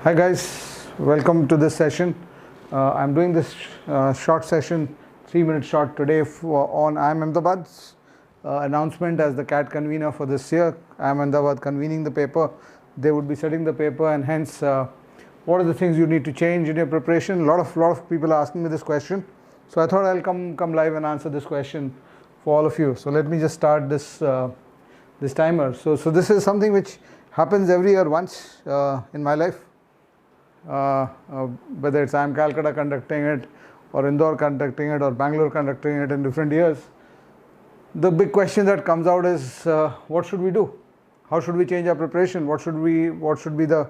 Hi guys, welcome to this session. I'm doing this short session, 3-minute short today on IIM Ahmedabad's announcement as the CAT convener for this year. IIM Ahmedabad convening the paper. They would be setting the paper, and hence what are the things you need to change in your preparation. A lot of people are asking me this question, so I thought I'll come live and answer this question for all of you. So let me just start this timer. So this is something which happens every year once in my life. Whether it's IIM Calcutta conducting it, or Indore conducting it, or Bangalore conducting it in different years, the big question that comes out is what should we do? How should we change our preparation? What should be the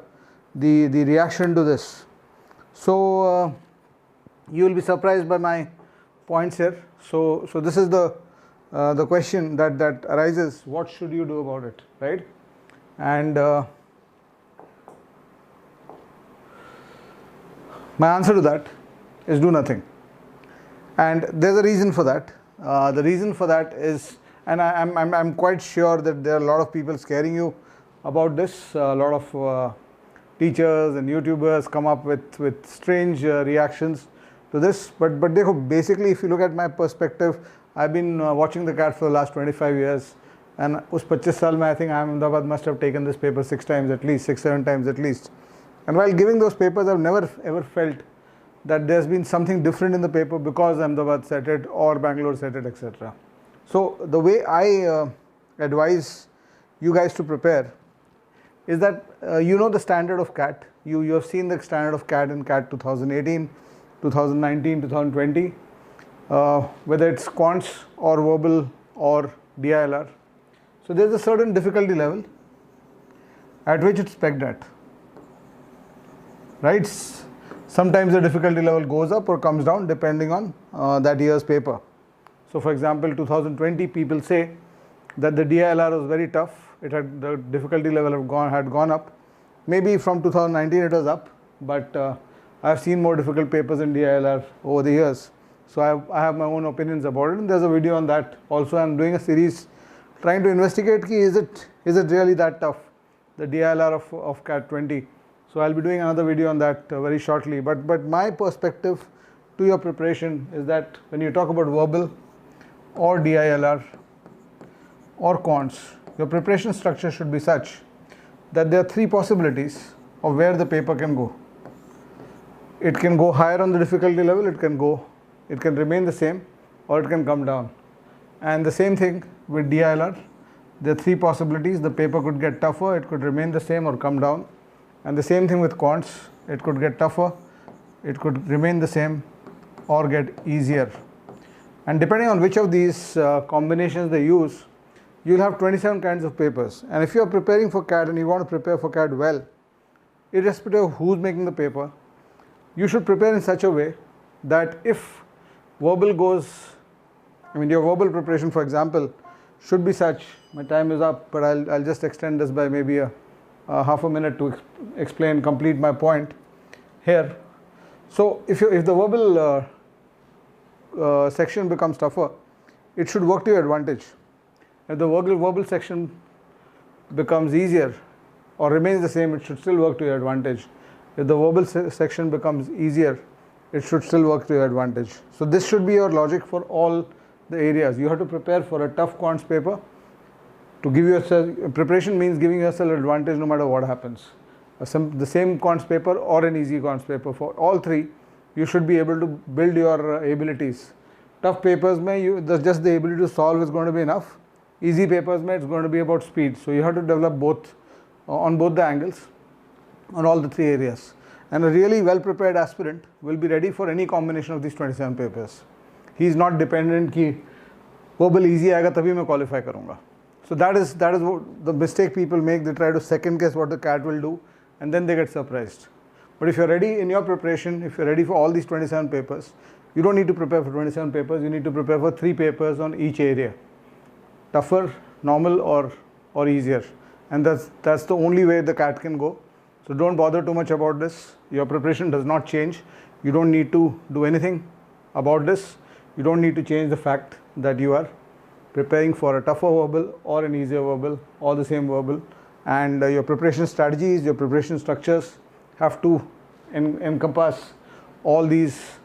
reaction to this? So you will be surprised by my points here. So this is the question that arises: what should you do about it, right? And my answer to that is do nothing. And there's a reason for that. The reason for that is, and I'm quite sure that there are a lot of people scaring you about this. A lot of teachers and YouTubers come up with strange reactions to this. But basically, if you look at my perspective, I've been watching the CAT for the last 25 years. And us 25 saal mein, I think IIM Ahmedabad must have taken this paper 6 times at least, 6-7 times at least. And while giving those papers, I've never ever felt that there's been something different in the paper because Ahmedabad set it or Bangalore set it, etc. So the way I advise you guys to prepare is that you know the standard of CAT. You have seen the standard of CAT in CAT 2018, 2019, 2020, whether it's quants or verbal or DILR. So there's a certain difficulty level at which it's pegged at. Right? Sometimes the difficulty level goes up or comes down depending on that year's paper. So for example, 2020, people say that the DILR was very tough. The difficulty level had gone up. Maybe from 2019 it was up, but I've seen more difficult papers in DILR over the years. So I have my own opinions about it, and there's a video on that. Also, I'm doing a series trying to investigate is it really that tough, the DILR of CAT 20. So I'll be doing another video on that very shortly. But my perspective to your preparation is that when you talk about verbal or DILR or quants, your preparation structure should be such that there are 3 possibilities of where the paper can go. It can go higher on the difficulty level, it can remain the same, or it can come down. And the same thing with DILR. There are 3 possibilities. The paper could get tougher, it could remain the same, or come down. And the same thing with quants. It could get tougher, it could remain the same, or get easier. And depending on which of these combinations they use, you'll have 27 kinds of papers. And if you're preparing for CAT and you want to prepare for CAT well, irrespective of who's making the paper, you should prepare in such a way that if verbal goes, your verbal preparation, for example, should be such. My time is up, but I'll just extend this by maybe half a minute to complete my point here. So if the verbal section becomes tougher, it should work to your advantage. If the verbal section becomes easier or remains the same, it should still work to your advantage. If the verbal section becomes easier, it should still work to your advantage. So this should be your logic for all the areas. You have to prepare for a tough quants paper. To give yourself, preparation means giving yourself advantage no matter what happens. The same quants paper or an easy quants paper, for all 3, you should be able to build your abilities. Tough papers, just the ability to solve is going to be enough. Easy papers, it's going to be about speed. So you have to develop both, on both the angles, on all the 3 areas. And a really well prepared aspirant will be ready for any combination of these 27 papers. He is not dependent कि verbal easy आएगा तभी मैं qualify करूँगा. So that is what the mistake people make. They try to second guess what the CAT will do, and then they get surprised. But if you're ready in your preparation, if you're ready for all these 27 papers, you don't need to prepare for 27 papers. You need to prepare for 3 papers on each area: tougher, normal, or easier. And that's the only way the CAT can go. So don't bother too much about this. Your preparation does not change. You don't need to do anything about this. You don't need to change the fact that you are preparing for a tougher verbal or an easier verbal or the same verbal, and your preparation strategies, your preparation structures have to encompass all these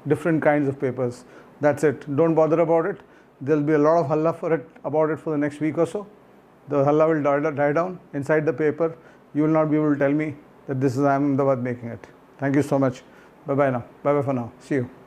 different kinds of papers. That's it. Don't bother about it. There will be a lot of halla about it for the next week or so. The halla will die down. Inside the paper, you will not be able to tell me that this is IIM Ahmedabad making it. Thank you so much. Bye bye now. Bye bye for now. See you.